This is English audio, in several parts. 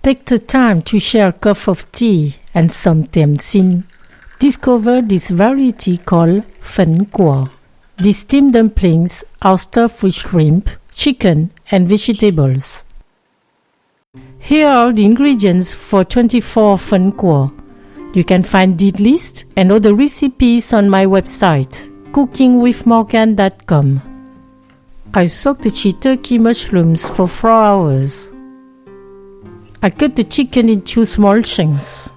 Take the time to share a cup of tea and some tempting. Discover this variety called Fun Guo. These steamed dumplings are stuffed with shrimp, chicken, and vegetables. Here are the ingredients for 24 Fun Guo. You can find the list and other recipes on my website, cookingwithmorgane.com. I soaked the shiitake mushrooms for 4 hours. I cut the chicken into small chunks.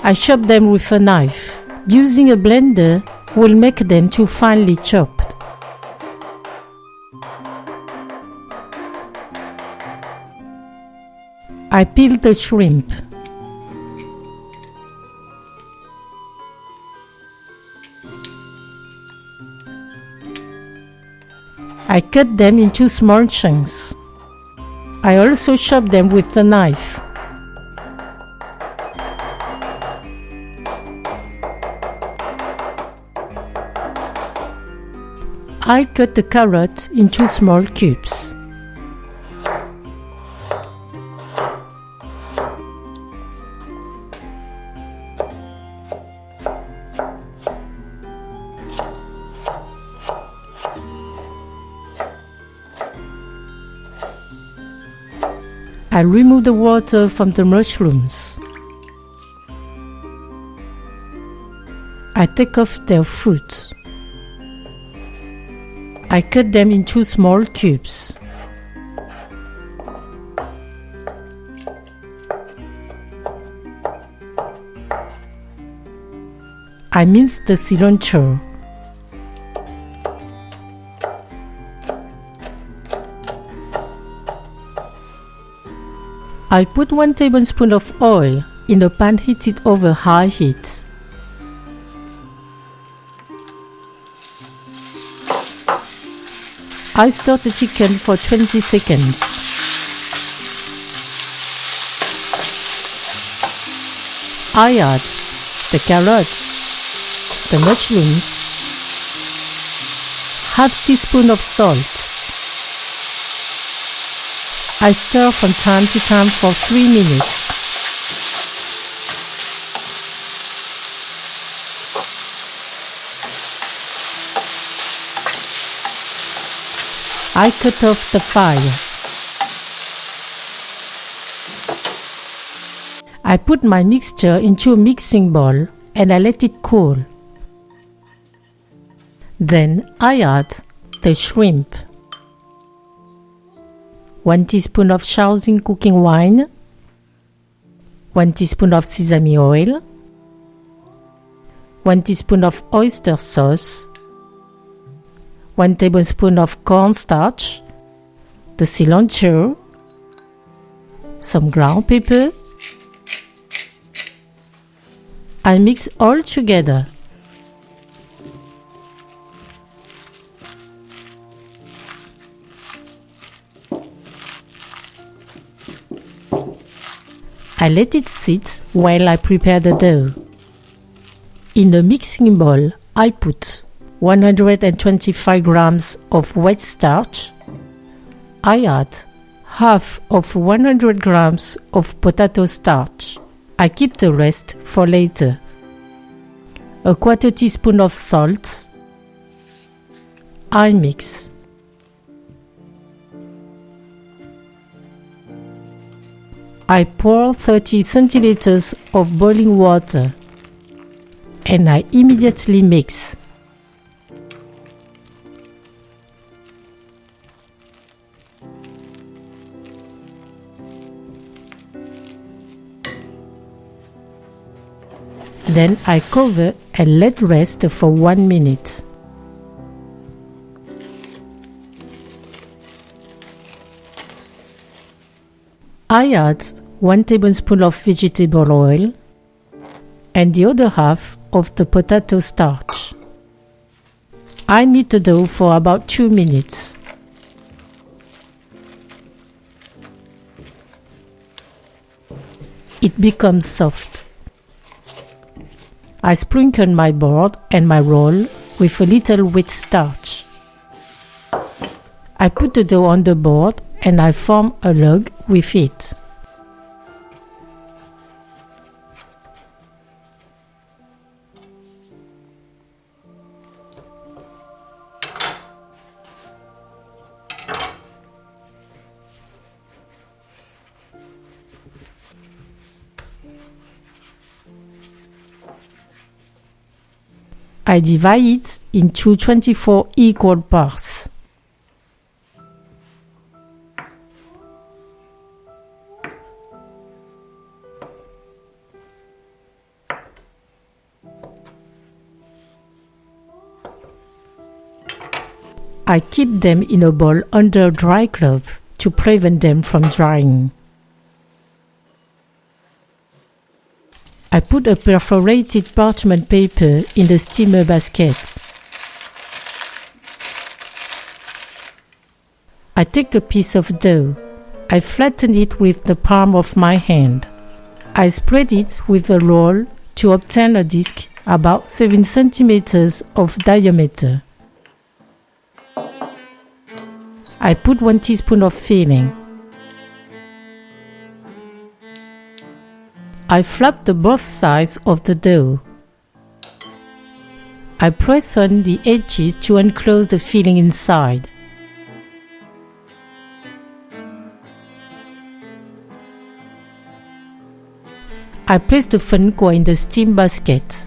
I chop them with a knife. Using a blender will make them too finely chopped. I peel the shrimp. I cut them into small chunks. I also chop them with a knife. I cut the carrot into small cubes. I remove the water from the mushrooms. I take off their foot. I cut them into small cubes. I mince the cilantro. I put 1 tablespoon of oil in a pan heated over high heat. I stir the chicken for 20 seconds. I add the carrots, the mushrooms, half teaspoon of salt. I stir from time to time for 3 minutes. I cut off the fire. I put my mixture into a mixing bowl and I let it cool. Then I add the shrimp, 1 teaspoon of Shaoxing cooking wine, 1 teaspoon of sesame oil, 1 teaspoon of oyster sauce, 1 tablespoon of cornstarch, the cilantro, some ground pepper. I mix all together. I let it sit while I prepare the dough. In the mixing bowl, I put 125 grams of white starch. I add half of 100 grams of potato starch. I keep the rest for later. A 1/4 teaspoon of salt. I mix. I pour 30 centiliters of boiling water and I immediately mix. Then I cover and let rest for 1 minute. I add 1 tablespoon of vegetable oil and the other half of the potato starch. I knead the dough for about 2 minutes. It becomes soft. I sprinkle my board and my roll with a little wheat starch. I put the dough on the board and I form a log with it. I divide it into 24 equal parts. I keep them in a bowl under a dry cloth to prevent them from drying. I put a perforated parchment paper in the steamer basket. I take a piece of dough. I flatten it with the palm of my hand. I spread it with a roll to obtain a disc about 7 centimeters of diameter. I put 1 teaspoon of filling. I flap the both sides of the dough. I press on the edges to enclose the filling inside. I place the Fun Guo in the steam basket.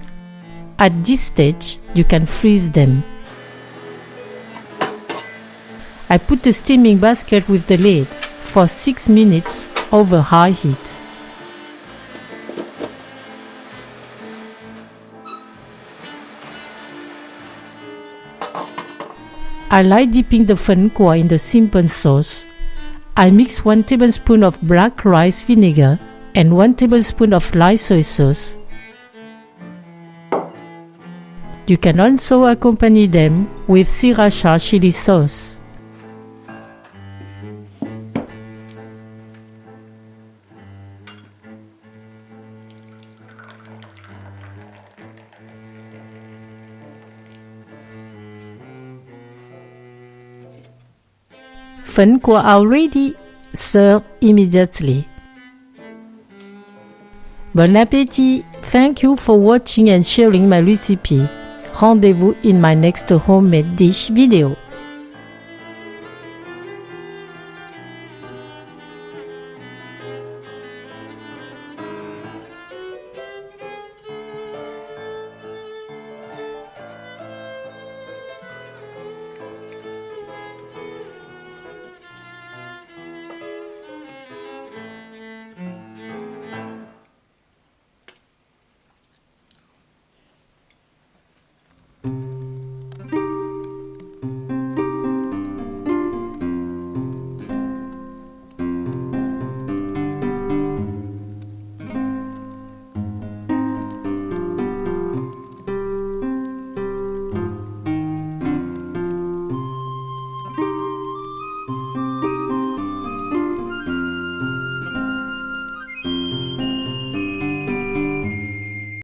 At this stage, you can freeze them. I put the steaming basket with the lid for 6 minutes over high heat. I like dipping the Fun Guo in the simple sauce. I mix 1 tablespoon of black rice vinegar and 1 tablespoon of light soy sauce. You can also accompany them with sriracha chili sauce. Fun Guo are ready. Serve immediately. Bon appétit! Thank you for watching and sharing my recipe. Rendezvous in my next homemade dish video.